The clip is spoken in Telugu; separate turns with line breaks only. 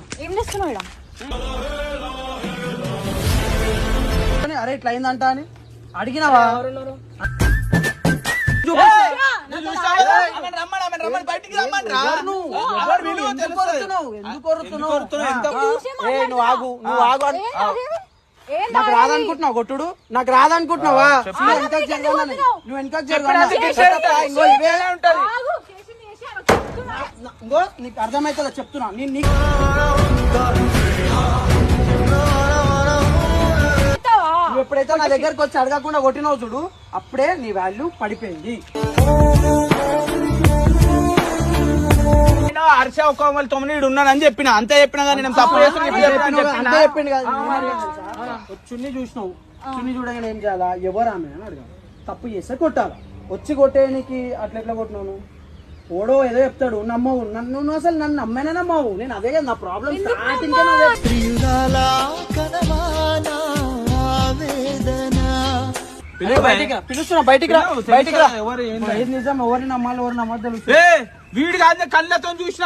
ఏం చేస్తున్నావు ఇక్కడ?
అరే ఇట్లా అయిందంట అని అడిగినావా? నాకు రాదనుకుంటున్నావు కొట్టుడు? నాకు రాదనుకుంటున్నావా? నువ్వు వెనక ఇంకో నీకు అర్థమవుతుందా చెప్తున్నా నేను నీకు. నువ్వు ఎప్పుడైతే నా దగ్గరకు వచ్చి అడగకుండా కొట్టినావు చూడు అప్పుడే నీ వాల్యూ పడిపోయింది.
హర్ష ఒక 9 ఉన్నానని చెప్పిన అంతే చెప్పినా కానీ నేను తప్పు
అంతే చెప్పింది కాదు. చున్ని చూసినావు, చున్ని చూడగానే ఏం చేయాలా? ఎవరు ఆమె అని అడగాలి. తప్పు చేస్తే కొట్టాలా. వచ్చి కొట్టేయడానికి అట్లా ఎట్లా కొట్టినాను? ఓడో ఏదో చెప్తాడు నమ్మవు. నన్ను అసలు నన్ను నమ్మేనే నమ్మవు. నేను అదే కదా నా ప్రాబ్లం. స్టార్టింగ్ పిలుస్తున్నా బయటికి రా, బయటికి రా. నిజం ఎవరిని నమ్మాలి ఎవరిని నమ్మద్దు
వీడి కాదు కళ్ళతో చూసిన